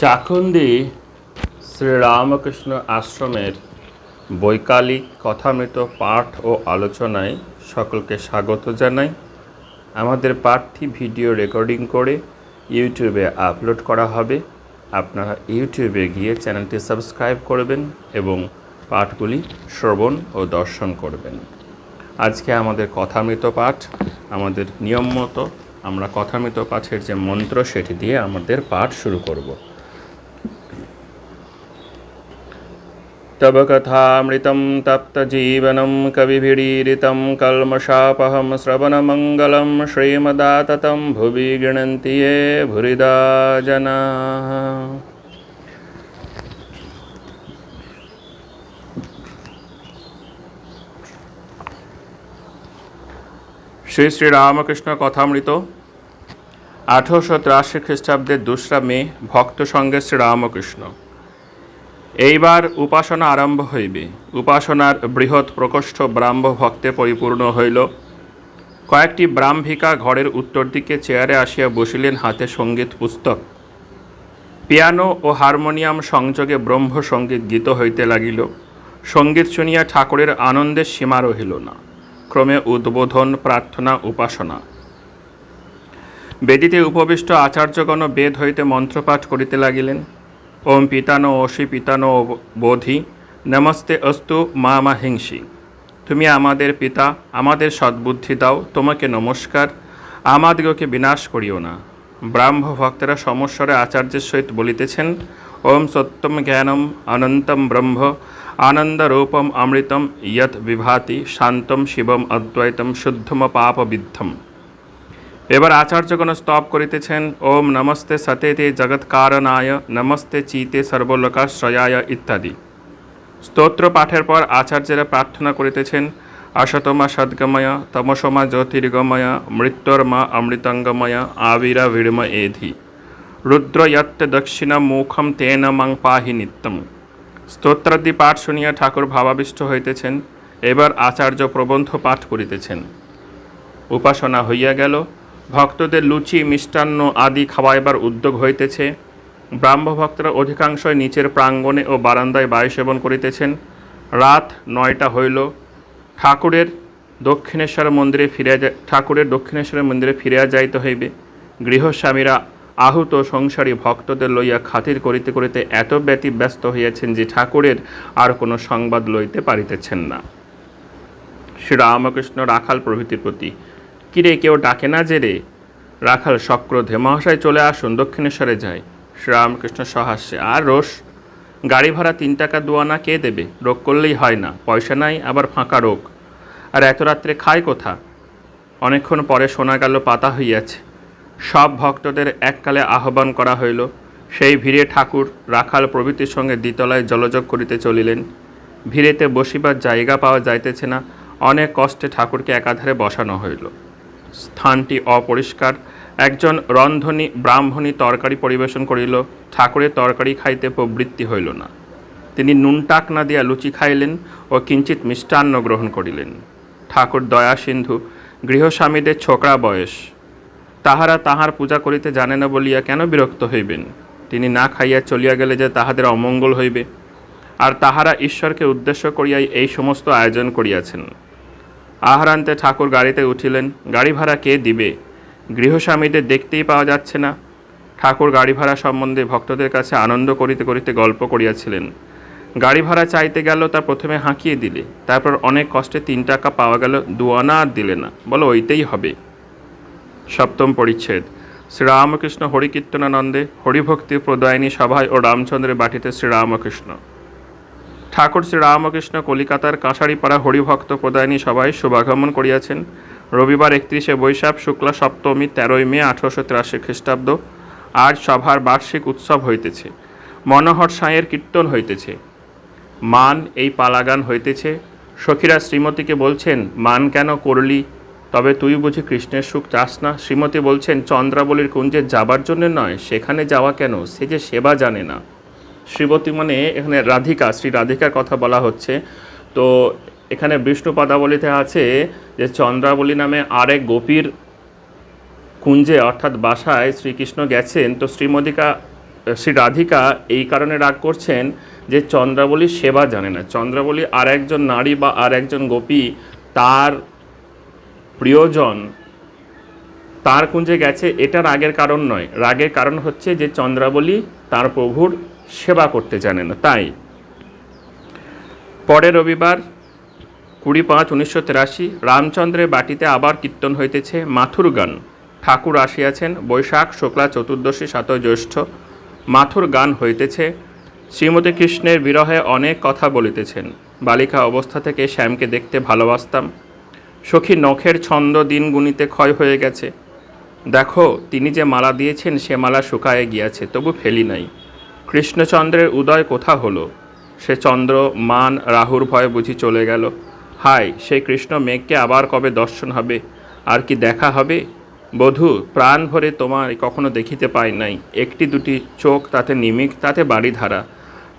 চাকুন্দি শ্রীরামকৃষ্ণ আশ্রমের বৈকালিক কথামৃত পাঠ ও আলোচনায় সকলকে স্বাগত জানাই। আমাদের পাঠটি ভিডিও রেকর্ডিং করে ইউটিউবে আপলোড করা হবে। আপনারা ইউটিউবে গিয়ে চ্যানেলটি সাবস্ক্রাইব করবেন এবং পাঠগুলি শ্রবণ ও দর্শন করবেন। আজকে আমাদের কথামৃত পাঠ, আমাদের নিয়ম মতো আমরা কথামৃত পাঠের যে মন্ত্র সেটি দিয়ে আমাদের পাঠ শুরু করব। तव कथामृतं तप्तजीवनं कविभिरीडितं कल्मषापहं श्रवणमङ्गलं श्रीमदाततं भुवि गृह्णन्ति ये भूरिदा जनाः। শ্রী শ্রী রামকৃষ্ণ কথামৃত 1883 খ্রিস্টাব্দের 2রা মে ভক্ত সঙ্গে শ্রীরামকৃষ্ণ। এইবার উপাসনা আরম্ভ হইবে। উপাসনার বৃহৎ প্রকোষ্ঠ ব্রাহ্ম ভক্তে পরিপূর্ণ হইল। কয়েকটি ব্রাহ্মিকা ঘরের উত্তর দিকে চেয়ারে আসিয়া বসিলেন, হাতে সঙ্গীত পুস্তক। পিয়ানো ও হারমোনিয়াম সংযোগে ব্রহ্ম সঙ্গীত গীত হইতে লাগিল। সঙ্গীত শুনিয়া ঠাকুরের আনন্দের সীমা রহিল না। ক্রমে উদ্বোধন, প্রার্থনা, উপাসনা। বেদিতে উপবিষ্ট আচার্যগণ বেদ হইতে মন্ত্রপাঠ করিতে লাগিলেন। ওম পিতানো অসি পিতানো বোধি নমস্তে অস্তু মা মা হিংসি। তুমি আমাদের পিতা, আমাদের সদ্বুদ্ধি দাও, তোমাকে নমস্কার, আমাদিগকে বিনাশ করিও না। ব্রাহ্ম ভক্তেরা সমস্বরে আচার্যের সহিত বলিতেছেন, ওম সত্যম জ্ঞানম অনন্তম ব্রহ্ম আনন্দরূপম অমৃতম ইয়ৎ বিভাতি শান্তম শিবম অদ্বৈতম শুদ্ধম পাপবিদ্ধম। এবার আচার্যগণ স্তব করিতেছেন, ওম নমস্তে সতেতে জগৎকারণায় নমস্তে চিতে সর্বলোকাশ্রয়ায় ইত্যাদি। স্তোত্র পাঠের পর আচার্যেরা প্রার্থনা করিতেছেন, অসতমা সদ্গময় তমসমা জ্যোতির্গময় মৃত্যুর্মা অমৃতঙ্গময় আবিরা বিড়ম এধি রুদ্র যত্ত দক্ষিণ মুখম তেন মং পাহি নিত্যম। স্তোত্রাদি পাঠ শুনিয়া ঠাকুর ভাবাবিষ্ট হইতেছেন। এবার আচার্য প্রবন্ধ পাঠ করিতেছেন। উপাসনা হইয়া গেল। ভক্তদের লুচি মিষ্টান্ন আদি খাওয়াইবার উদ্যোগ হইতেছে। ব্রাহ্ম ভক্তরা অধিকাংশই নিচের প্রাঙ্গণে ও বারান্দায় বায়ু সেবন করিতেছেন। রাত 9টা হইল। ঠাকুরের দক্ষিণেশ্বর মন্দিরে ফিরিয়া যাইতে হইবে। গৃহস্বামীরা আহুত সংসারী ভক্তদের লইয়া খাতির করিতে করিতে এত ব্যস্ত হইয়াছেন যে ঠাকুরের আর কোনো সংবাদ লইতে পারিতেছেন না। শ্রীরামকৃষ্ণ রাখাল প্রভৃতির প্রতি, কিরে কেউ ডাকে না যে রে? রাখাল সক্রোধে, মহাশয় চলে আসুন, দক্ষিণেশ্বরে যাই। শ্রীরামকৃষ্ণ সহাস্যে, আর রোষ? গাড়ি ভাড়া 3 টাকা দুয়ানা কে দেবে? রোগ করলেই হয় না, পয়সা নাই, আবার ফাঁকা রোগ। আর এত রাত্রে খায় কোথা? অনেকক্ষণ পরে শোনা গেল পাতা হইয়াছে। সব ভক্তদের এককালে আহ্বান করা হইল। সেই ভিড়ে ঠাকুর রাখাল প্রভৃতির সঙ্গে দ্বিতলায় জলযোগ করিতে চলিলেন। ভিড়েতে বসিবার জায়গা পাওয়া যাইতেছে না। অনেক কষ্টে ঠাকুরকে একাধারে বসানো হইল। স্থানটি অপরিষ্কার। একজন রন্ধনী ব্রাহ্মণী তরকারি পরিবেশন করিল। ঠাকুরের তরকারি খাইতে প্রবৃত্তি হইল না। তিনি নুন টাক না দিয়া লুচি খাইলেন ও কিঞ্চিত মিষ্টান্ন গ্রহণ করিলেন। ঠাকুর দয়া সিন্ধু, গৃহস্বামীদের ছোকরা বয়স, তাহারা তাহার পূজা করিতে জানে না বলিয়া কেন বিরক্ত হইবেন? তিনি না খাইয়া চলিয়া গেলে যে তাহাদের অমঙ্গল হইবে। আর তাহারা ঈশ্বরকে উদ্দেশ্য করিয়াই এই সমস্ত আয়োজন করিয়াছেন। আহারান্তে ঠাকুর গাড়িতে উঠিলেন। গাড়ি ভাড়া কে দিবে? গৃহস্বামীদের দেখতেই পাওয়া যাচ্ছে না। ঠাকুর গাড়ি ভাড়া সম্বন্ধে ভক্তদের কাছে আনন্দ করিতে করিতে গল্প করিয়াছিলেন। গাড়ি ভাড়া চাইতে গেল, তা প্রথমে হাঁকিয়ে দিলে, তারপর অনেক কষ্টে 3 টাকা পাওয়া গেল, দুয়ানা আর দিলে না, বলো ওইতেই হবে। সপ্তম পরিচ্ছেদ। শ্রীরামকৃষ্ণ হরিকীর্তনানন্দে হরিভক্তি প্রদায়িনী সভায় ও রামচন্দ্রের বাটিতে শ্রীরামকৃষ্ণ। ঠাকুর শ্রীরামকৃষ্ণ কলিকাতার কাঁসারিপাড়া হরিভক্ত প্রদায়িনী সভায় শুভাগমন করিয়াছেন। রবিবার 31শে বৈশাখ শুক্লা সপ্তমী 13ই মে 1883 খ্রিস্টাব্দ। আজ সভার বার্ষিক উৎসব হইতেছে। মনোহর সাঁয়ের কীর্তন হইতেছে। মান এই পালাগান হইতেছে। সখীরা শ্রীমতীকে বলছেন, মান কেন করলি? তবে তুই বুঝি কৃষ্ণের সুখ চাস না? শ্রীমতী বলছেন, চন্দ্রাবলীর কুঞ্জে যাবার জন্য নয়, সেখানে যাওয়া কেন? সে যে সেবা জানে না। শ্রীমতী মানে এখানে রাধিকা, শ্রী রাধিকার কথা বলা হচ্ছে। তো এখানে বিষ্ণু পদাবলীতে আছে যে চন্দ্রাবলী নামে আরেক গোপীর কুঞ্জে অর্থাৎ বাসায় শ্রীকৃষ্ণ গেছেন। তো শ্রী রাধিকা এই কারণে রাগ করছেন যে চন্দ্রাবলীর সেবা জানে না। চন্দ্রাবলী আর একজন নারী বা আর একজন গোপী তার প্রিয়জন তার কুঞ্জে গেছে, এটা রাগের কারণ নয়। রাগের কারণ হচ্ছে যে চন্দ্রাবলী তার প্রভুর সেবা করতে জানে না। তাই পরের রবিবার 20-5-1983 রামচন্দ্রের বাটিতে আবার কীর্তন হইতেছে, মাথুর গান। ঠাকুর আসিয়াছেন, বৈশাখ শুক্লা চতুর্দশী 7 জ্যৈষ্ঠ। মাথুর গান হইতেছে। শ্রীমতী কৃষ্ণের বিরহে অনেক কথা বলিতেছেন। বালিকা অবস্থা থেকে শ্যামকে দেখতে ভালোবাসতাম। সখী নখের ছন্দ দিন গুণিতে ক্ষয় হয়ে গেছে। দেখো তিনি যে মালা দিয়েছেন সে মালা শুকায়ে গিয়াছে, তবু ফেলি নাই। কৃষ্ণচন্দ্রের উদয় কোথা হলো? সে চন্দ্র মান রাহুর ভয়ে বুঝি চলে গেল। হায়, সেই কৃষ্ণ মেঘকে আবার কবে দর্শন হবে? আর কি দেখা হবে? বধূ, প্রাণ ভরে তোমার কখনো দেখিতে পাই নাই। একটি দুটি চোখ তাতে নিমিক, তাতে বাড়িধারা।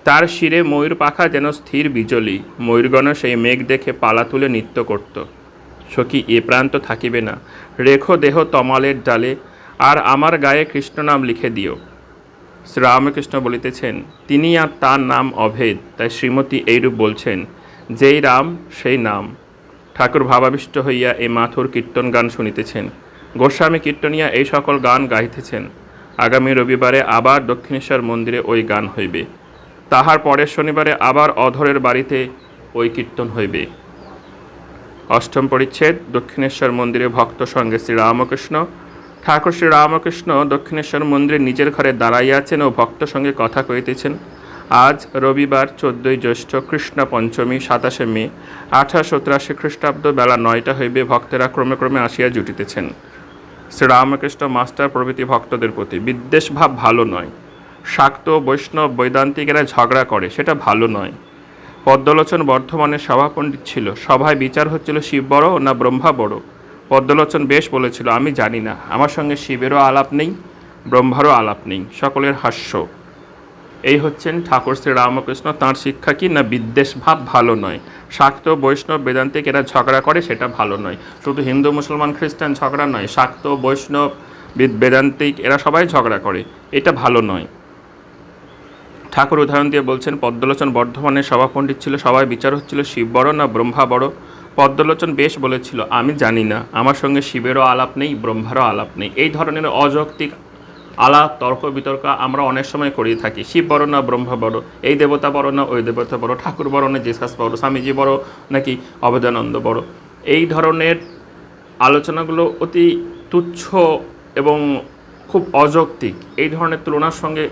তার শিরে ময়ূর পাখা যেন স্থির বিজলি। ময়ূরগণ সেই মেঘ দেখে পালা তুলে নৃত্য করত। সখী, এ প্রান্ত থাকিবে না। রেখো দেহ তমালের ডালে, আর আমার গায়ে কৃষ্ণ নাম লিখে দিও। শ্রীরামকৃষ্ণ বলিতেছেন, তিনি আর তার নাম অভেদ। তাই শ্রীমতী এইরূপ বলছেন, যেই রাম সেই নাম। ঠাকুর ভাবাবিষ্ট হইয়া এই মাথুর কীর্তন গান শুনিতেছেন। গোস্বামী কীর্তনিয়া এই সকল গান গাইতেছেন। আগামী রবিবারে আবার দক্ষিণেশ্বর মন্দিরে ওই গান হইবে। তাহার পরের শনিবারে আবার অধরের বাড়িতে ওই কীর্তন হইবে। অষ্টম পরিচ্ছেদ। দক্ষিণেশ্বর মন্দিরে ভক্ত সঙ্গে শ্রীরামকৃষ্ণ। ঠাকুর শ্রীরামকৃষ্ণ দক্ষিণেশ্বর মন্দিরে নিজের ঘরে দাঁড়াইয়া আছেন ও ভক্ত সঙ্গে কথা কইতেছেন। আজ রবিবার 14 জ্যৈষ্ঠ, কৃষ্ণ পঞ্চমী, 27 মে 1883 খ্রিস্টাব্দ, বেলা 9টা হইবে। ভক্তেরা ক্রমে ক্রমে আসিয়া জুটিতেছেন। শ্রীরামকৃষ্ণ মাস্টার প্রভৃতি ভক্তদের প্রতি বিদ্বেষ ভাব ভালো নয়। শাক্ত বৈষ্ণব বৈদান্তিকেরা ঝগড়া করে, সেটা ভালো নয়। পদ্মলোচন বর্ধমানের সভাপণ্ডিত ছিল। সভায় বিচার হচ্ছিল শিব বড় না ব্রহ্মা বড়। পদ্মলোচন বেশ বলেছিল, আমি জানি না, আমার সঙ্গে শিবেরও আলাপ নেই, ব্রহ্মারও আলাপ নেই। সকলের হাস্য। এই হচ্ছেন ঠাকুর শ্রীরামকৃষ্ণ। তাঁর শিক্ষা কি না, বিদ্বেষ ভাব ভালো নয়। শাক্ত বৈষ্ণব বেদান্তিক এরা ঝগড়া করে, সেটা ভালো নয়। শুধু হিন্দু মুসলমান খ্রিস্টান ঝগড়া নয়, শাক্ত বৈষ্ণব বেদান্তিক এরা সবাই ঝগড়া করে, এটা ভালো নয়। ঠাকুর উদাহরণ দিয়ে বলছেন, পদ্মলোচন বর্ধমানের সভাপণ্ডিত ছিল। সবাই বিচার হচ্ছিল শিব বড় না ব্রহ্মা বড়। পদ্মলোচন বেশ বলেছিল, আমি জানি না, আমার সঙ্গে শিবেরও আলাপ নেই, ব্রহ্মারও আলাপ নেই। এই ধরনের অযৌক্তিক আলাপ তর্ক বিতর্ক আমরা অনেক সময় করিয়ে থাকি। শিব বড় না ব্রহ্মা বড়, এই দেবতা বড় না ওই দেবতা বড়, ঠাকুর বড় না জেসাস বড়, স্বামীজি বড় নাকি অভেদানন্দ বড়। এই ধরনের আলোচনাগুলো অতি তুচ্ছ এবং খুব অযৌক্তিক। এই ধরনের তুলনার সঙ্গে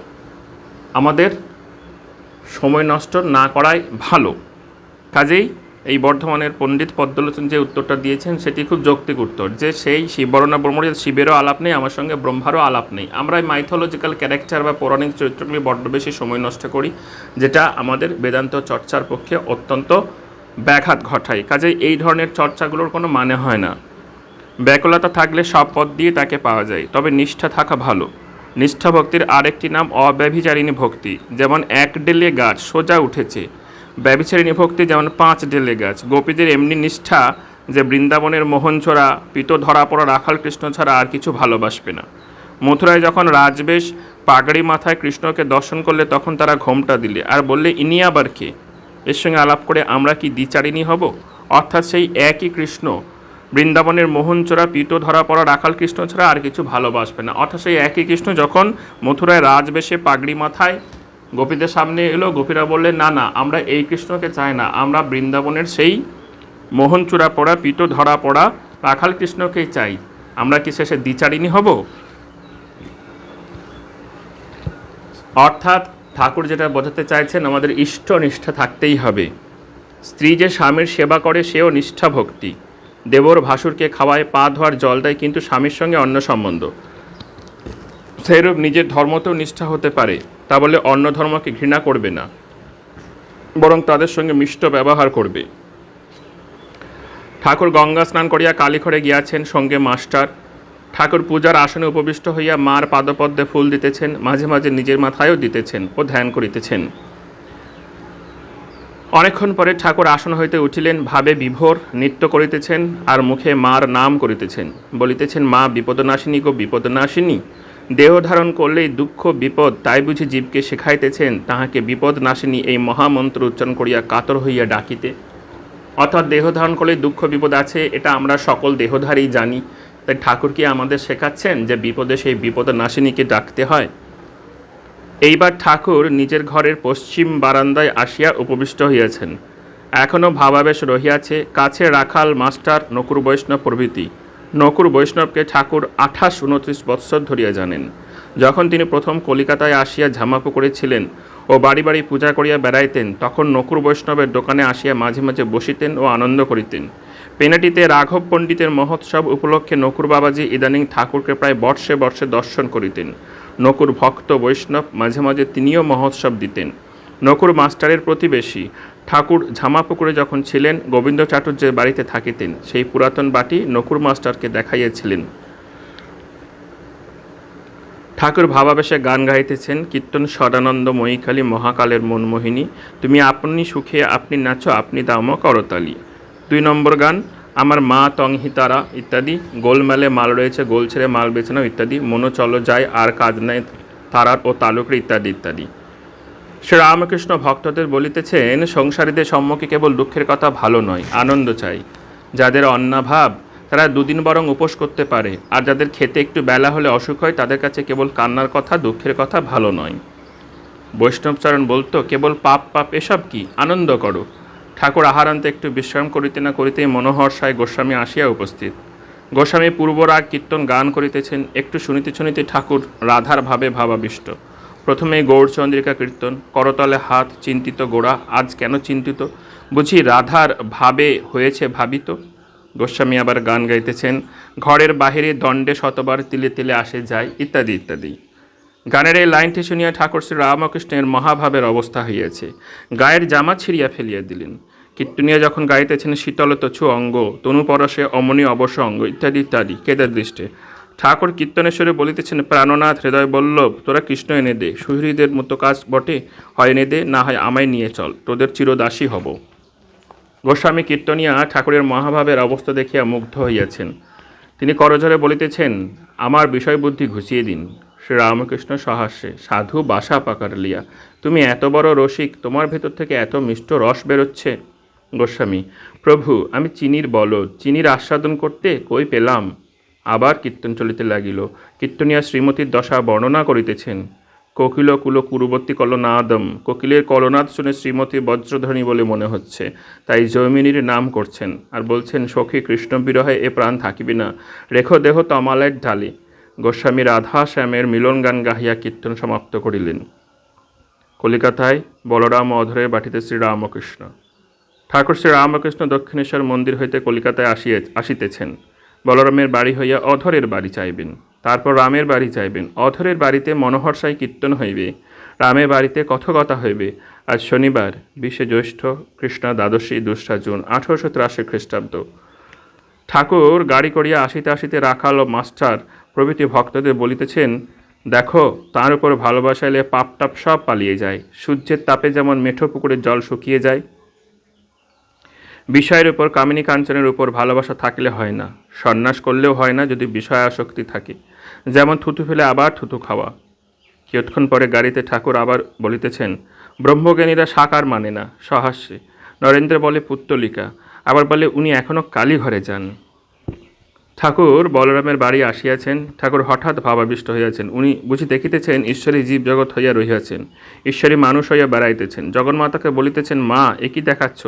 আমাদের সময় নষ্ট না করাই ভালো। কাজেই এই বর্ধমানের পণ্ডিত পদ্মলোচন যে উত্তরটা দিয়েছেন সেটি খুব যৌক্তিক উত্তর, যে সেই শিববর্ণা ব্রহ্মর শিবেরও আলাপ নেই, আমার সঙ্গে ব্রহ্মারও আলাপ নেই। আমরা এই মাইথোলজিক্যাল ক্যারেক্টার বা পৌরাণিক চরিত্রগুলি বড্ড বেশি সময় নষ্ট করি, যেটা আমাদের বেদান্ত চর্চার পক্ষে অত্যন্ত ব্যাঘাত ঘটায়। কাজেই এই ধরনের চর্চাগুলোর কোনো মানে হয় না। ব্যাকুলতা থাকলে সব পথ দিয়ে তাকে পাওয়া যায়, তবে নিষ্ঠা থাকা ভালো। নিষ্ঠা ভক্তির আরেকটি নাম অব্যভিচারিণী ভক্তি। যেমন 1 ডেলে গাছ সোজা উঠেছে, ব্যভিচারিণী ভক্তি যেমন 5 ডেলে গাছ। গোপীদের এমনি নিষ্ঠা যে বৃন্দাবনের মোহনচোরা পিত ধরা পড়া রাখাল কৃষ্ণ ছাড়া আর কিছু ভালোবাসবে না। মথুরায় যখন রাজবেশ পাগড়ি মাথায় কৃষ্ণকে দর্শন করলে তখন তারা ঘোমটা দিলে আর বললে, ইনি আবার কে? এর সঙ্গে আলাপ করে আমরা কি দ্বিচারিণী হব? অর্থাৎ সেই একই কৃষ্ণ বৃন্দাবনের মোহনচোরা পিত ধরা পড়া রাখাল কৃষ্ণ ছাড়া আর কিছু ভালোবাসবে না। অর্থাৎ সেই একই কৃষ্ণ যখন মথুরায় রাজবেশে পাগড়ি মাথায় গোপীদের সামনে এলো, গোপীরা বললেন, না না, আমরা এই কৃষ্ণকে চাই না, আমরা বৃন্দাবনের সেই মোহনচূড়া পড়া পিত ধরা পড়া রাখাল কৃষ্ণকেই চাই। আমরা কি শেষে দ্বিচারিণী হব? অর্থাৎ ঠাকুর যেটা বোঝাতে চাইছেন, আমাদের ইষ্ট নিষ্ঠা থাকতেই হবে। স্ত্রী যে স্বামীর সেবা করে সেও নিষ্ঠা ভক্তি। দেবর ভাসুরকে খাওয়ায়, পা ধোয়ার জল দেয়, কিন্তু স্বামীর সঙ্গে অন্য সম্বন্ধ। সেইরূপ নিজের ধর্মতেও নিষ্ঠা হতে পারে, তা বলে অন্য ধর্মকে ঘৃণা করবে না, বরং তাদের সঙ্গে মিষ্ট ব্যবহার করবে। ঠাকুর গঙ্গা স্নান করিয়া কালীঘরে গিয়াছেন, সঙ্গে মাস্টার। ঠাকুর পূজার আসনে উপবিষ্ট হইয়া মার পাদপদ্মে ফুল দিতেছেন, মাঝে মাঝে নিজের মাথায়ও দিতেছেন ও ধ্যান করিতেছেন। অনেকক্ষণ পরে ঠাকুর আসন হইতে উঠিলেন, ভাবে বিভোর, নৃত্য করিতেছেন আর মুখে মার নাম করিতেছেন। বলিতেছেন, মা বিপদনাশিনী গো বিপদনাশিনী। দেহ ধারণ করলেই দুঃখ বিপদ, তাই বুঝি জীবকে শেখাইতেছেন তাহাকে বিপদ নাশিনী এই মহামন্ত্র উচ্চারণ করিয়া কাতর হইয়া ডাকিতে। অর্থাৎ দেহ ধারণ করলেই দুঃখ বিপদ আছে, এটা আমরা সকল দেহধারী জানি। তাই ঠাকুর কি আমাদের শেখাচ্ছেন যে বিপদে সেই বিপদ নাশিনীকে ডাকতে হয়। এইবার ঠাকুর নিজের ঘরের পশ্চিম বারান্দায় আসিয়া উপবিষ্ট হইয়াছেন। এখনও ভাবাবেশ রহিয়াছে। কাছে রাখাল, মাস্টার, নকুর বৈষ্ণব প্রভৃতি। নকুর বৈষ্ণবকে ঠাকুর 28-29 বৎসর ধরিয়া জানেন। যখন তিনি প্রথম কলিকাতায় আসিয়া ঝামাপুকুরে ছিলেন ও বাড়ি বাড়ি পূজা করিয়া বেড়াইতেন, তখন নকুর বৈষ্ণবের দোকানে আসিয়া মাঝে মাঝে বসিতেন ও আনন্দ করিতেন। পেনাটিতে রাঘব পণ্ডিতের মহোৎসব উপলক্ষে নকুর বাবাজি ইদানিং ঠাকুরকে প্রায় বর্ষে বর্ষে দর্শন করিতেন। নকুর ভক্ত বৈষ্ণব, মাঝে মাঝে তিনিও মহোৎসব দিতেন। নকুর মাস্টারের প্রতিবেশী। ঠাকুর ঝামাপুকুরে যখন ছিলেন গোবিন্দ চাটুর্যের বাড়িতে থাকিতেন। সেই পুরাতন বাটি নকুর মাস্টারকে দেখাইয়াছিলেন। ঠাকুর ভাবাবেশে গান গাইতেছেন। কীর্তন সদানন্দ ময়ীকালী মহাকালের মনমোহিনী, তুমি আপনি সুখে আপনি নাচো আপনি দামো করতালি। 2 নম্বর গান আমার মা তংহিতারা ইত্যাদি। গোলমেলে মাল রয়েছে, গোল ছেড়ে মাল বেছে নাও ইত্যাদি। মনো চলো যায় আর কাজ নাই তারার ও তালুকরে ইত্যাদি ইত্যাদি। শ্রীরামকৃষ্ণ ভক্তদের বলিতেছেন, সংসারীদের সম্মুখে কেবল দুঃখের কথা ভালো নয়, আনন্দ চাই। যাদের অন্নাভাব তারা দুদিন বরং উপোস করতে পারে, আর যাদের খেতে একটু বেলা হলে অসুখ হয় তাদের কাছে কেবল কান্নার কথা দুঃখের কথা ভালো নয়। বৈষ্ণবচরণ বলতো, কেবল পাপ পাপ এসব কি, আনন্দ করো। ঠাকুর আহারান্তে একটু বিশ্রাম করিতে না করিতেই মনোহর সায় গোস্বামী আসিয়া উপস্থিত। গোস্বামী পূর্বরাগ কীর্তন গান করিতেছেন। একটু শুনিতে শুনিতে ঠাকুর রাধার ভাবে ভাবাবিষ্ট। প্রথমেই গৌরচন্দ্রিকা কীর্তন, করতলে হাত, চিন্তিত গোড়া। আজ কেন চিন্তিত? বুঝি রাধার ভাবে হয়েছে ভাবিত। গোস্বামী আবার গান গাইতেছেন, ঘরের বাহিরে দণ্ডে শতবার তিলে তিলে আসে যায় ইত্যাদি ইত্যাদি। গানের এই লাইনটি শুনিয়া ঠাকুর শ্রী রামকৃষ্ণের মহাভাবের অবস্থা হইয়াছে। গায়ের জামা ছিঁড়িয়া ফেলিয়া দিলেন। কীর্তনিয়া যখন গাইতেছেন, শীতলতছু অঙ্গ, তনুপরশে অমনি অবশ্য অঙ্গ ইত্যাদি ইত্যাদি কেদার দৃষ্টে। ঠাকুর কীর্তনেশ্বরে বলিতেছেন, প্রাণনাথ হৃদয় বল্লভ, তোরা কৃষ্ণ এনে দে, সুহৃদের মতো কাজ বটে, হয় এনে দে, না হয় আমায় নিয়ে চল, তোদের চিরদাসী হব। গোস্বামী কীর্তনিয়া ঠাকুরের মহাভাবের অবস্থা দেখিয়া মুগ্ধ হইয়াছেন। তিনি করজোরে বলিতেছেন, আমার বিষয়বুদ্ধি ঘুচিয়ে দিন। শ্রীরামকৃষ্ণ সহাস্যে, সাধু বাসা পাকার লিয়া, তুমি এত বড় রসিক, তোমার ভেতর থেকে এত মিষ্ট রস বেরোচ্ছে। গোস্বামী, প্রভু আমি চিনির বলদ, চিনির আস্বাদন করতে কই পেলাম। আবার কীর্তন চলিতে লাগিল। কীর্তনিয়া শ্রীমতীর দশা বর্ণনা করিতেছেন। কোকিল কুল কুরুবর্তী কলনাদম, কোকিলের কলনাদ শুনে শ্রীমতী বজ্রধ্বনি বলে মনে হচ্ছে, তাই জৈমিনীর নাম করছেন আর বলছেন, সখী কৃষ্ণ বিরহে এ প্রাণ থাকিবে না, রেখো দেহ তমালের ঢালে। গোস্বামী রাধা শ্যামের মিলন গান গাহিয়া কীর্তন সমাপ্ত করিলেন। কলিকাতায় বলরাম অধরের বাটিতে শ্রীরামকৃষ্ণ। ঠাকুর শ্রীরামকৃষ্ণ দক্ষিণেশ্বর মন্দির হইতে কলিকাতায় আসিতেছেন। বলরামের বাড়ি হইয়া অধরের বাড়ি চাইবেন, তারপর রামের বাড়ি চাইবেন। অধরের বাড়িতে মনোহর সাই কীর্তন হইবে, রামের বাড়িতে কথকতা হইবে। আজ শনিবার 20 জ্যৈষ্ঠ, কৃষ্ণা দ্বাদশী, 2রা জুন 1883 খ্রিস্টাব্দ। ঠাকুর গাড়ি করিয়া আসিতে আসিতে রাখাল ও মাস্টার প্রভৃতি ভক্তদের বলিতেছেন, দেখো তার উপর ভালোবাসা এলে পাপ টাপ সব পালিয়ে যায়। সূর্যের তাপে যেমন মেঠো পুকুরের জল শুকিয়ে যায়, বিষয়ের উপর কামিনী কাঞ্চনের উপর ভালোবাসা থাকলে হয় না, সন্ন্যাস করলেও হয় না যদি বিষয় আসক্তি থাকে। যেমন থুতু ফেলে আবার থুতু খাওয়া। কিয়ৎক্ষণ পরে গাড়িতে ঠাকুর আবার বলিতেছেন, ব্রহ্মজ্ঞানীরা সাকার মানে না, সহাস্যে। নরেন্দ্র বলে পুত্তলিকা, আবার বলে উনি এখনও কালীঘরে যান। ঠাকুর বলরামের বাড়ি আসিয়াছেন। ঠাকুর হঠাৎ ভাবাবিষ্ট হইয়াছেন। উনি বুঝি দেখিতেছেন ঈশ্বরী জীব জগৎ হইয়া রহিয়াছেন, ঈশ্বরী মানুষ হইয়া বেড়াইতেছেন। জগন্মাতাকে বলিতেছেন, মা এ কি দেখাচ্ছ?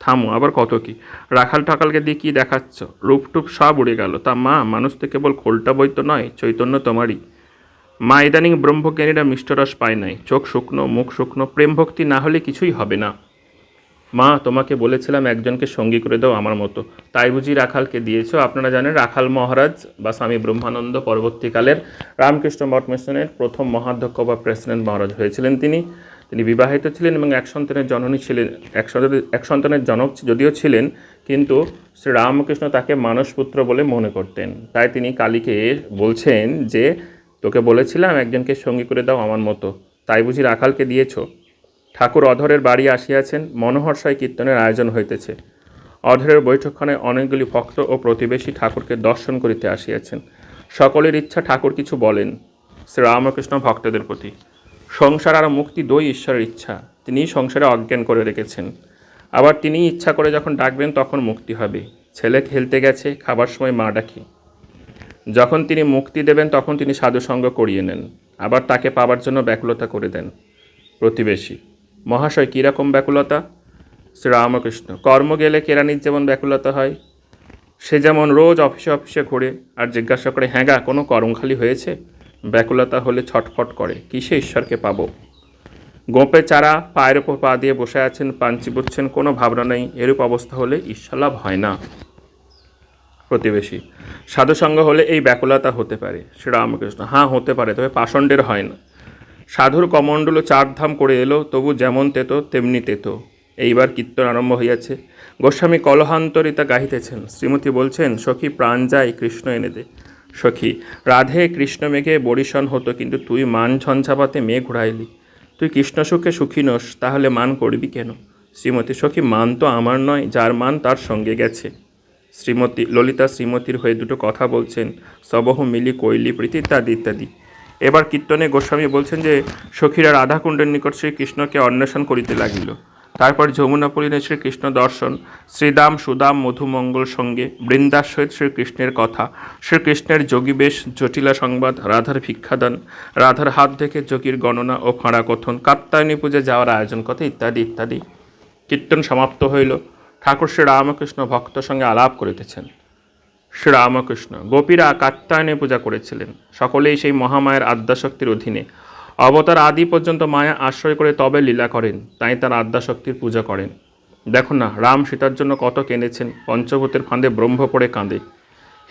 থামো, আবার কত কি। রাখাল ঠাকালকে দিয়ে কি দেখাচ্ছ? রূপটুপ সব উড়ে গেল। তা মা, মানুষ তো কেবল খোলটা বই তো নয়, চৈতন্য তোমারই। মা, ইদানিং ব্রহ্মজ্ঞানীরা মিষ্টরস পায় নাই, চোখ শুকনো, মুখ শুকনো, প্রেম ভক্তি না হলে কিছুই হবে না। মা, তোমাকে বলেছিলাম একজনকে সঙ্গী করে দাও আমার মতো, তাই বুঝি রাখালকে দিয়েছো? আপনারা জানেন রাখাল মহারাজ বা স্বামী ব্রহ্মানন্দ পরবর্তীকালের রামকৃষ্ণ মঠ মিশনের প্রথম মহাধ্যক্ষ বা প্রেসিডেন্ট মহারাজ হয়েছিলেন। তিনি বিবাহিত ছিলেন এবং এক সন্তানের জননী ছিলেন, এক সন্তানের জনক যদিও ছিলেন, কিন্তু শ্রী রামকৃষ্ণ তাকে মানসপুত্র বলে মনে করতেন। তাই তিনি কালীকে বলছেন যে, তোকে বলেছিলাম একজনকে সঙ্গী করে দাও আমার মতো, তাই বুঝি রাখালকে দিয়েছো? ঠাকুর অধরের বাড়ি আসিয়াছেন। মনোহর সাই কীর্তনের আয়োজন হইতেছে। অধরের বৈঠকখানায় অনেকগুলি ভক্ত ও প্রতিবেশী ঠাকুরকে দর্শন করিতে আসিয়াছেন। সকলের ইচ্ছা ঠাকুর কিছু বলেন। শ্রীরামকৃষ্ণ ভক্তদের প্রতি। সংসার আর মুক্তি দুই ঈশ্বরের ইচ্ছা, তিনিই সংসারে অজ্ঞান করে রেখেছেন। আবার তিনি ইচ্ছা করে যখন ডাকবেন তখন মুক্তি হবে। ছেলে খেলতে গেছে, খাবার সময় মা ডাকে। যখন তিনি মুক্তি দেবেন তখন তিনি সাধুসঙ্গ করিয়ে নেন, আবার তাকে পাবার জন্য ব্যাকুলতা করে দেন। প্রতিবেশী: মহাশয়, কীরকম ব্যাকুলতা? শ্রীরামকৃষ্ণ: কর্ম গেলে কেরানির যেমন ব্যাকুলতা হয়, সে যেমন রোজ অফিসে অফিসে ঘুরে আর জিজ্ঞাসা করে, হ্যাঁ গা, কোনো কর্মখালি হয়েছে? ব্যাকুলতা হলে ছটফট করে, কিসে ঈশ্বরকে পাবো। গোপে চারা পায়ের ওপর পা দিয়ে বসে আছেন, পান চিবুচ্ছেন, কোনো ভাবনা নেই, এরূপ অবস্থা হলে ঈশ্বর লাভ হয় না। প্রতিবেশী: সাধুসঙ্গ হলে এই ব্যাকুলতা হতে পারে। শ্রীরামকৃষ্ণ: হ্যাঁ, হতে পারে, তবে পাষণ্ডের হয় না। সাধুর কমণ্ডল চারধাম করে এলো, তবু যেমন তেতো তেমনি তেতো। এইবার কীর্তন আরম্ভ হইয়াছে। গোস্বামী কলহান্তরিতা গাহিতেছেন। শ্রীমতী বলছেন, সখী প্রাণ যায়, কৃষ্ণ এনে দে। সখী: রাধে কৃষ্ণ মেঘে বরিশন হতো, কিন্তু তুই মান ঝঞ্ঝাবাতে মেঘ ঘুরাইলি। তুই কৃষ্ণ সুখে সুখী নোস, তাহলে মান করবি কেন? শ্রীমতী: সখী, মান তো আমার নয়, যার মান তার সঙ্গে গেছে। শ্রীমতী ললিতা শ্রীমতীর হয়ে দুটো কথা বলছেন, সবহ মিলি কৈলি প্রীতি ইত্যাদি ইত্যাদি। এবার কীর্তনে গোস্বামী বলছেন যে সখীরা রাধাকুণ্ডের নিকট শ্রীকৃষ্ণকে অন্বেষণ করিতে লাগিল। তারপর যমুনা পরিণে শ্রীকৃষ্ণ দর্শন, শ্রীদাম সুদাম মধুমঙ্গল সঙ্গে, বৃন্দার সহিত শ্রীকৃষ্ণের কথা, শ্রীকৃষ্ণের যোগীবেশ, জটিলা সংবাদ, রাধার ভিক্ষাদান, রাধার হাত দেখে যোগীর গণনা ও ফাঁড়া কথন, কাত্যায়নী পূজা যাওয়ার আয়োজন কথা ইত্যাদি ইত্যাদি। কীর্তন সমাপ্ত হইল। ঠাকুর শ্রীরামকৃষ্ণ ভক্ত সঙ্গে আলাপ করিতেছেন। শ্রীরামকৃষ্ণ: গোপীরা কাত্যায়নী পূজা করেছিলেন, সকলেই সেই মহামায়ের আদ্যাশক্তির অধীনে। অবতার আদি পর্যন্ত মায়া আশ্রয় করে তবে লীলা করেন, তাই তার আদ্যাশক্তির পূজা করেন। দেখো না, রাম সীতার জন্য কত কেঁদেছেন, পঞ্চভূতের ফাঁদে ব্রহ্ম পড়ে কাঁদে।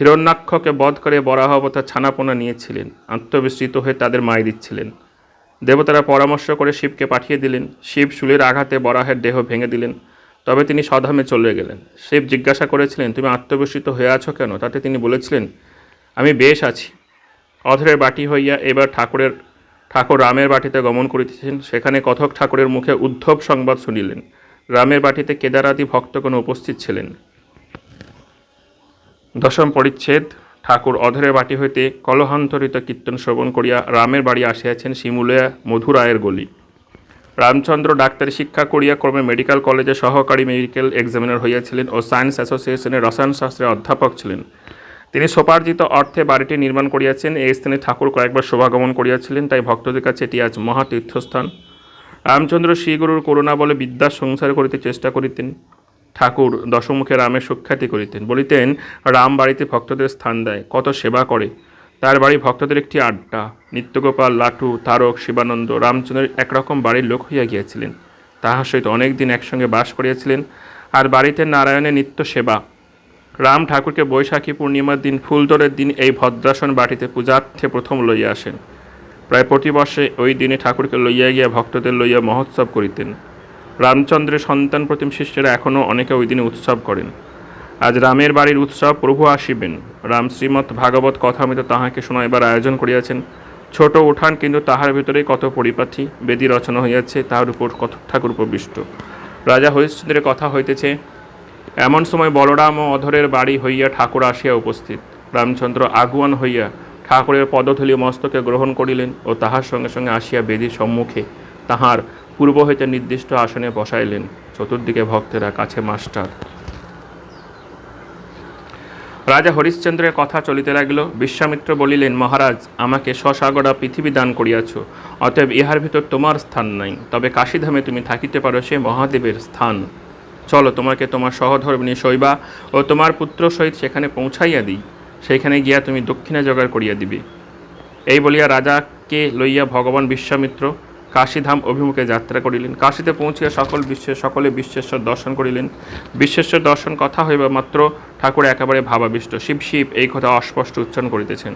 হিরণ্যাক্ষকে বধ করে বরাহ অবতার ছানাপোনা নিয়েছিলেন, আত্মবিস্মৃত হয়ে তাদের মায় দিচ্ছিলেন। দেবতারা পরামর্শ করে শিবকে পাঠিয়ে দিলেন। শিব শূলের আঘাতে বরাহের দেহ ভেঙে দিলেন, তবে তিনি স্বধামে চলে গেলেন। শিব জিজ্ঞাসা করেছিলেন, তুমি আত্মবিস্মৃত হয়ে আছো কেন? তাতে তিনি বলেছিলেন, আমি বেশ আছি। অধরের বাটি হইয়া এবার ঠাকুর রামের বাটিতে গমন করিতেছেন। সেখানে কথক ঠাকুরের মুখে উদ্ধব সংবাদ শুনিলেন। রামের বাটিতে কেদারাদি ভক্তগণ উপস্থিত ছিলেন। দশম পরিচ্ছেদ। ঠাকুর অধরের বাটি হইতে কলহান্তরিত কীর্তন শ্রবণ করিয়া রামের বাড়ি আসিয়াছেন, শিমুলিয়া মধুরায়ের গলি। রামচন্দ্র ডাক্তারি শিক্ষা করিয়া ক্রমে মেডিকেল কলেজে সহকারী মেডিকেল এক্সামিনার হইয়াছিলেন ও সায়েন্স অ্যাসোসিয়েশনের রসায়নশাস্ত্রের অধ্যাপক ছিলেন। তিনি সোপার্জিত অর্থে বাড়িটি নির্মাণ করিয়াছেন। এই স্থানে ঠাকুর কয়েকবার শোভাগমন করিয়াছিলেন, তাই ভক্তদের কাছে এটি আজ মহাতীর্থস্থান। রামচন্দ্র শ্রীগুরুর করুণা বলে বিদ্যার সংসার করিতে চেষ্টা করিতেন। ঠাকুর দশমুখে রামের সুখ্যাতি করিতেন, বলিতেন, রাম বাড়িতে ভক্তদের স্থান দেয়, কত সেবা করে। তার বাড়ি ভক্তদের একটি আড্ডা। নিত্যগোপাল, লাটু, তারক, শিবানন্দ রামচন্দ্রের একরকম বাড়ির লোক হইয়া গিয়াছিলেন। তাহার সহিত অনেক দিন একসঙ্গে বাস করিয়াছিলেন। আর বাড়িতে নারায়ণের নিত্য সেবা। রাম ঠাকুরকে বৈশাখী পূর্ণিমার দিন, ফুলদরের দিন এই ভদ্রাসন বাটিতে পূজার্থে প্রথম লইয়া আসেন। প্রায় প্রতি বর্ষে ওই দিনে ঠাকুরকে লইয়া গিয়া ভক্তদের লইয়া মহোৎসব করিতেন। রামচন্দ্রের সন্তান প্রতিম শিষ্যরা এখনও অনেকে ওই দিনে উৎসব করেন। আজ রামের বাড়ির উৎসব, প্রভু আসিবেন। রাম শ্রীমৎ ভাগবত কথামৃত তাহাকে শোনাইবার আয়োজন করিয়াছেন। ছোট উঠান, কিন্তু তাহার ভিতরে কত পরিপাটি। বেদী রচনা হইয়াছে, তাহার উপর কত ঠাকুর উপবিষ্ট। রাজা হরিশ্চন্দ্রের কথা হইতেছে। এমন সময় বলরাম ও অধরের বাড়ি হইয়া ঠাকুর আসিয়া উপস্থিত। রামচন্দ্র আগুয়ান হইয়া ঠাকুরের পদধূলি মস্তকে গ্রহণ করিলেন ও তাহার সঙ্গে সঙ্গে আসিয়া বেদীর সম্মুখে তাহার পূর্ব হইতে নির্দিষ্ট আসনে বসাইলেন। চতুর্দিকে ভক্তেরা, কাছে মাস্টার। রাজা হরিশ্চন্দ্রের কথা চলিতে লাগিল। বিশ্বামিত্র বলিলেন, মহারাজ, আমাকে স্বসাগরা পৃথিবী দান করিয়াছ, অতএব ইহার ভিতর তোমার স্থান নাই। তবে কাশীধামে তুমি থাকিতে পারো, সে মহাদেবের স্থান। চলো, তোমাকে তোমার সহধর্মিণী শৈবা ও তোমার পুত্র সহিত সেখানে পৌঁছাইয়া দিই। সেইখানে গিয়া তুমি দক্ষিণা জোগাড় করিয়া দিবে। এই বলিয়া রাজাকে লইয়া ভগবান বিশ্বামিত্র কাশীধাম অভিমুখে যাত্রা করিলেন। কাশীতে পৌঁছিয়া সকলে বিশ্বেশ্বর দর্শন করিলেন। বিশ্বেশ্বর দর্শন কথা হইবা মাত্র ঠাকুর একেবারে ভাবাবিষ্ট। শিব শিব এই কথা অস্পষ্ট উচ্চারণ করিতেছেন।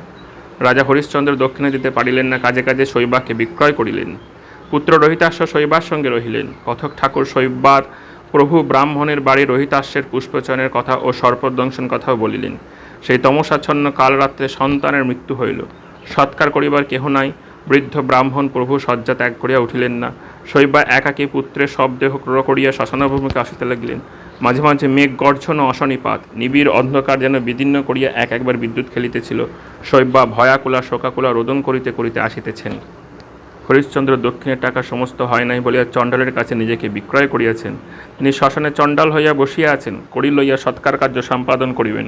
রাজা হরিশ্চন্দ্র দক্ষিণে দিতে পারিলেন না, কাজে কাজে শৈবাকে বিক্রয় করিলেন। পুত্র রহিতাশ্ব শৈবার সঙ্গে রহিলেন। কথক ঠাকুর শৈবার প্রভু ব্রাহ্মণের বাড়ি রহিতাশ্বের পুষ্পচয়নের কথা ও সর্পদংশন কথাও বলিলেন। সেই তমসাচ্ছন্ন কালরাত্রে সন্তানের মৃত্যু হইল। সৎকার করিবার কেহ নাই। বৃদ্ধ ব্রাহ্মণ প্রভু শয্যা ত্যাগ করিয়া উঠিলেন না। শৈবা একাকী পুত্রের শবদেহ ক্রয় করিয়া শ্মশানভূমিকে আসিতে লাগিলেন। মাঝে মাঝে মেঘ গর্জন ও অশনিপাত, নিবিড় অন্ধকার যেন বিদীর্ণ করিয়া এক একবার বিদ্যুৎ খেলিতেছিল। শৈব্যা ভয়াকুলা শোকাকুলা রোদন করিতে করিতে আসিতেছেন। হরিশ্চন্দ্র দক্ষিণের টাকা সমস্ত হয় নাই বলিয়া চণ্ডালের কাছে নিজেকে বিক্রয় করিয়াছেন। তিনি শ্মশানে চণ্ডাল হইয়া বসিয়া আছেন, কড়ি লইয়া সৎকার কার্য সম্পাদন করিবেন।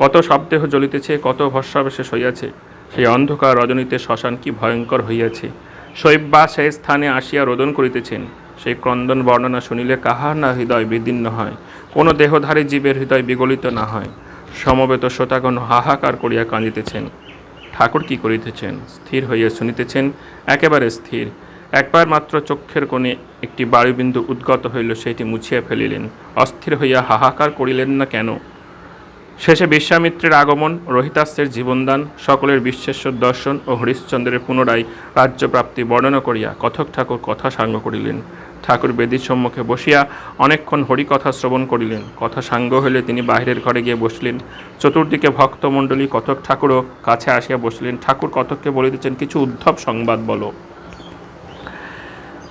কত শবদেহ জ্বলিতেছে, কত ভস্মাবশেষ হইয়াছে। সেই অন্ধকার রজনীতে শ্মশান কি ভয়ঙ্কর হইয়াছে। শৈব্যা সেই স্থানে আসিয়া রোদন করিতেছেন। সেই ক্রন্দন বর্ণনা শুনিলে কাহার না হৃদয় বিদীর্ণ হয়, কোনো দেহধারী জীবের হৃদয় বিগলিত না হয়। সমবেত শ্রোতাগণ হাহাকার করিয়া কাঁদিতেছেন। ঠাকুর কি করিতেছেন? স্থির হইয়া শুনিতেছেন, একেবারে স্থির। একবার মাত্র চক্ষের কোণে একটি বায়ুবিন্দু উদ্গত হইল, সেটি মুছিয়া ফেলিলেন। অস্থির হইয়া হাহাকার করিলেন না কেন? শেষে বিশ্বামিত্রের আগমন, রোহিতাস্যের জীবনদান, সকলের বিশ্বেশ্বর দর্শন ও হরিশ্চন্দ্রের পুনরায় রাজ্যপ্রাপ্তি বর্ণনা করিয়া কথক ঠাকুর কথা সাঙ্গ করিলেন। ঠাকুর বেদীর সম্মুখে বসিয়া অনেকক্ষণ হরিকথা শ্রবণ করিলেন। কথা সাঙ্গ হইলে তিনি বাহিরের ঘরে গিয়ে বসলেন। চতুর্দিকে ভক্তমণ্ডলী, কথক ঠাকুরও কাছে আসিয়া বসলেন। ঠাকুর কথককে বলিতেছেন, কিছু উদ্ধব সংবাদ বলো।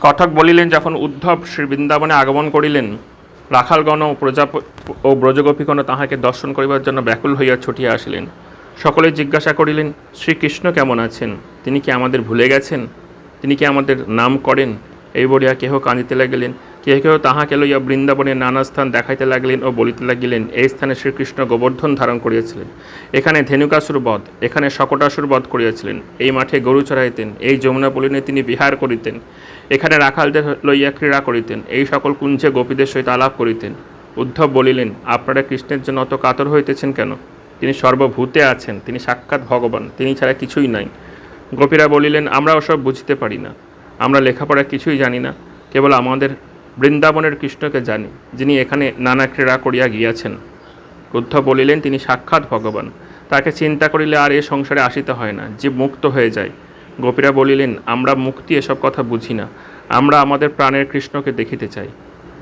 কথক বলিলেন, যখন উদ্ধব শ্রী বৃন্দাবনে আগমন করিলেন, রাখালগণ ও ব্রজগোপীগণ তাহাকে দর্শন করিবার জন্য ব্যাকুল হইয়া ছুটিয়া আসিলেন। সকলে জিজ্ঞাসা করিলেন, শ্রীকৃষ্ণ কেমন আছেন? তিনি কি আমাদের ভুলে গেছেন? তিনি কি আমাদের নাম করেন? এই বলিয়া কেহ কাঁদিতে লাগিলেন, কেহ কেহ তাহাকে লইয়া বৃন্দাবনের নানা স্থান দেখাইতে লাগিলেন ও বলিতে লাগিলেন, এই স্থানে শ্রীকৃষ্ণ গোবর্ধন ধারণ করিয়াছিলেন, এখানে ধেনুকাসুর বধ, এখানে শকটাসুর বধ করিয়াছিলেন, এই মাঠে গরু চড়াইতেন, এই যমুনা পলিনে তিনি বিহার করিতেন, এখানে রাখালদের লইয়া ক্রীড়া করিতেন, এই সকল কুঞ্জে গোপীদের সহিত আলাপ করিতেন। উদ্ধব বলিলেন, আপনারা কৃষ্ণের জন্য অত কাতর হইতেছেন কেন? তিনি সর্বভূতে আছেন, তিনি সাক্ষাৎ ভগবান, তিনি ছাড়া কিছুই নাই। গোপীরা বলিলেন, আমরা ওসব বুঝতে পারি না, আমরা লেখাপড়া কিছুই জানি না, কেবল আমাদের বৃন্দাবনের কৃষ্ণকে জানি, যিনি এখানে নানা ক্রীড়া করিয়া গিয়াছেন। উদ্ধব বলিলেন, তিনি সাক্ষাৎ ভগবান, তাকে চিন্তা করিলে আর এ সংসারে আসিতে হয় না, জীব মুক্ত হয়ে যায়। গোপীরা বলিলেন, আমরা মুক্তি এসব কথা বুঝি না, আমরা আমাদের প্রাণের কৃষ্ণকে দেখিতে চাই।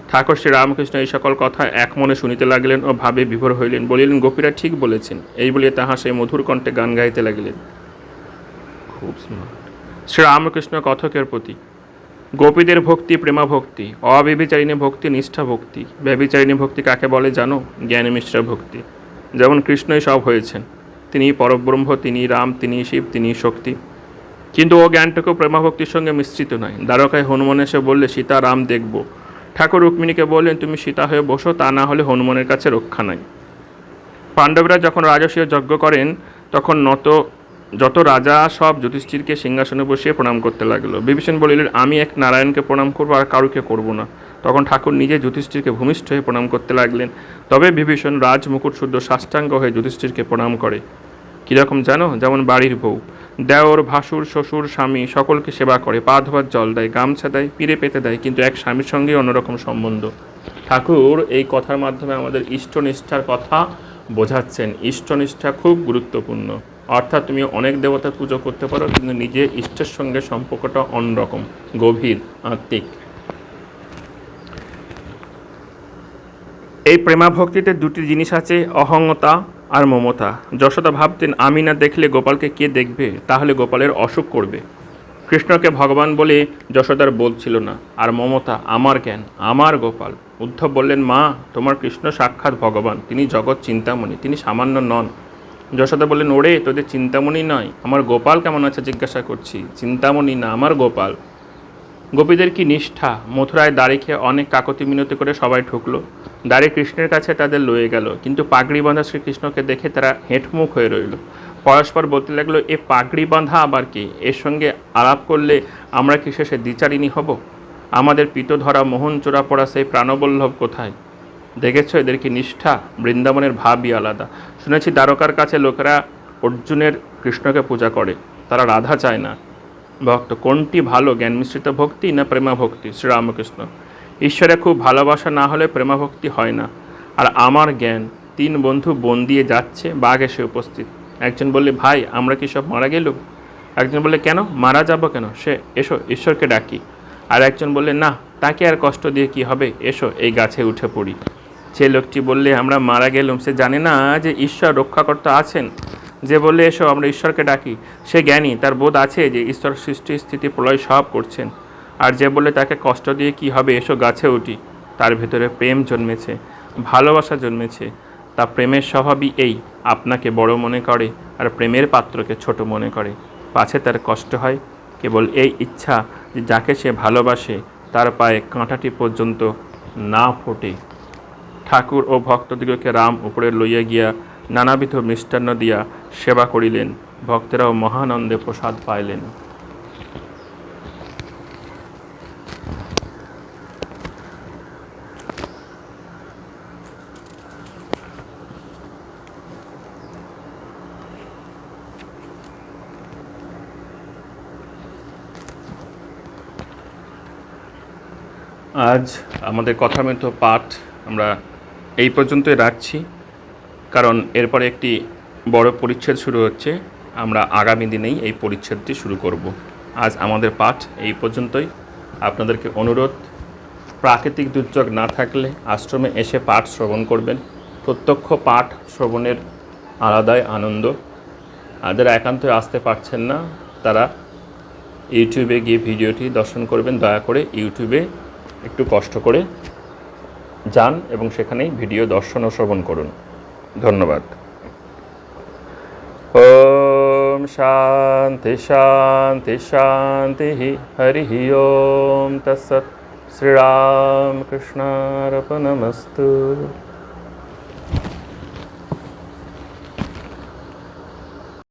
ঠাকুর শ্রী রামকৃষ্ণ এই সকল কথা এক মনে শুনিতে লাগিলেন ও ভাবে বিভোর হইলেন। বলিলেন, গোপীরা ঠিক বলেছেন। এই বলিয়া তাহা সেই মধুর কণ্ঠে গান গাইতে লাগিলেন। খুব স্মার্ট। শ্রী রামকৃষ্ণ কথকের প্রতি। গোপীদের ভক্তি প্রেমা ভক্তি, অব্যভিচারিণী ভক্তি নিষ্ঠা ভক্তি। ব্যভিচারিণী ভক্তি কাকে বলে জানো? জ্ঞান মিশ্র ভক্তি। যেমন কৃষ্ণই সব হয়েছেন, তিনি পরব্রহ্ম, তিনি রাম, তিনি শিব, তিনি শক্তি, কিন্তু ও জ্ঞানটুকু প্রেমাভক্তির সঙ্গে মিশ্রিত নয়। দ্বারকায় হনুমান এসে বললে, সীতা রাম দেখব। ঠাকুর রুক্মিণীকে বললেন, তুমি সীতা হয়ে বসো, তা না হলে হনুমানের কাছে রক্ষা নাই। পাণ্ডবরা যখন রাজসীয় যজ্ঞ করেন, তখন যত রাজা সব যুধিষ্ঠিরকে সিংহাসনে বসিয়ে প্রণাম করতে লাগলো। বিভীষণ বলিলেন, আমি এক নারায়ণকে প্রণাম করবো, আর কারুকে করব না। তখন ঠাকুর নিজে যুধিষ্ঠিরকে ভূমিষ্ঠ হয়ে প্রণাম করতে লাগলেন। তবে বিভীষণ রাজমুকুট শুদ্ধ সাষ্টাঙ্গ হয়ে যুধিষ্ঠিরকে প্রণাম করে। কীরকম জানো? যেমন বাড়ির বউ দেওর, ভাসুর, শ্বশুর, স্বামী সকলকে সেবা করে, পা ধোবার জল দেয়, গামছা দেয়, পিড়ে পেতে দেয়, কিন্তু এক স্বামীর সঙ্গে অন্যরকম সম্বন্ধ। ঠাকুর এই কথার মাধ্যমে আমাদের ইষ্টনিষ্ঠার কথা বোঝাচ্ছেন। ইষ্টনিষ্ঠা খুব গুরুত্বপূর্ণ, অর্থাৎ তুমি অনেক দেবতার পুজো করতে পারো, কিন্তু নিজে ইষ্টের সঙ্গে সম্পর্কটা অন্যরকম, গভীর, আত্মিক। এই প্রেমা ভক্তিতে দুটি জিনিস আছে, অহংতা আর মমতা। যশোদা ভাবতেন, আমি না দেখলে গোপালকে কে দেখবে, তাহলে গোপালের অসুখ করবে। কৃষ্ণকে ভগবান বলে যশোদার বোধ ছিল না। আর মমতা, আমার জ্ঞান, আমার গোপাল। উদ্ধব বললেন, মা, তোমার কৃষ্ণ সাক্ষাৎ ভগবান, তিনি জগৎ চিন্তামণি, তিনি সামান্য নন। যশোদা বললেন, ওরে, তোদের চিন্তামণি নয়, আমার গোপাল কেমন আছে জিজ্ঞাসা করছি, চিন্তামণি না, আমার গোপাল। গোপীদের কি নিষ্ঠা! মথুরায় দাড়ি খেয়ে অনেক কাকতি মিনতি করে সবাই ঠুকলো, দাড়ি কৃষ্ণের কাছে তাদের লয়ে গেল, কিন্তু পাগড়ি বাঁধা শ্রীকৃষ্ণকে দেখে তারা হেঁটমুখ হয়ে রইল। পরস্পর বলতে লাগলো, এ পাগড়ি বাঁধা আবার কি? এর সঙ্গে আলাপ করলে আমরা কি শেষে দ্বিচারিণী হব? আমাদের পিত ধরা মোহন চোরা পড়া সেই প্রাণবল্লভ কোথায়? দেখেছ এদের কি নিষ্ঠা! বৃন্দাবনের ভাবই আলাদা। শুনেছি দ্বারকার কাছে লোকেরা অর্জুনের কৃষ্ণকে পূজা করে, তারা রাধা চায় না। ভক্ত কোনটি ভালো, জ্ঞান মিশ্রিত ভক্তি না প্রেমা ভক্তি? শ্রীরামকৃষ্ণ, ঈশ্বরে খুব ভালোবাসা না হলে প্রেমা ভক্তি হয় না। আর আমার জ্ঞান, 3 বন্ধু বন দিয়ে যাচ্ছে, বাঘ এসে উপস্থিত। একজন বললে, ভাই, আমরা কি সব মারা গেল? একজন বললে, কেন মারা যাব কেন, সে এসো ঈশ্বরকে ডাকি। আর একজন বললে, না, তাকে আর কষ্ট দিয়ে কি হবে, এসো এই গাছে উঠে পড়ি। যে লোকটি বললে আমরা মারা গেলুম, সে জানে না যে ঈশ্বর রক্ষাকর্তা আছেন। যে বললে এসো আমরা ঈশ্বরকে ডাকি, সে জ্ঞানী, তার বোধ আছে যে ঈশ্বর সৃষ্টি স্থিতি প্রলয় সব করছেন। আর যে বললে তাকে কষ্ট দিয়ে কি হবে, এসো গাছে উঠি, তার ভেতরে প্রেম জন্মেছে, ভালোবাসা জন্মেছে, তা প্রেমের স্বভাবই এই, আপনাকে বড় মনে করে আর প্রেমের পাত্রকে ছোট মনে করে। পাছে তার কষ্ট হয়, কেবল এই ইচ্ছা যে যাকে সে ভালোবাসে তার পায়ে কাঁটাটি পর্যন্ত না ফোটে। ঠাকুর ও ভক্তদিগকে রাম উপরে লইয়া গিয়া নানাবিধ মিষ্টান্ন দিয়া সেবা করিলেন। ভক্তেরাও মহানন্দে প্রসাদ পাইলেন। আজ আমাদের কথামৃত পাঠ আমরা এই পর্যন্তই রাখছি, কারণ এরপরে একটি বড় পরিচ্ছেদ শুরু হচ্ছে। আমরা আগামী দিনেই এই পরিচ্ছেদটি শুরু করব। আজ আমাদের পাঠ এই পর্যন্তই। আপনাদেরকে অনুরোধ, প্রাকৃতিক দুর্যোগ না থাকলে আশ্রমে এসে পাঠ শ্রবণ করবেন। প্রত্যক্ষ পাঠ শ্রবণের আলাদাই আনন্দ। আর যারা একান্তই আসতে পারছেন না তারা ইউটিউবে গিয়ে ভিডিওটি দর্শন করবেন। দয়া করে ইউটিউবে একটু কষ্ট করে যান এবং সেখানেই ভিডিও দর্শন ও শ্রবণ করুন। ধন্যবাদ। ওম শান্তি শান্তি শান্তি। হরি ওম তৎসৎ। শ্রীরামকৃষ্ণার্পণমস্তু।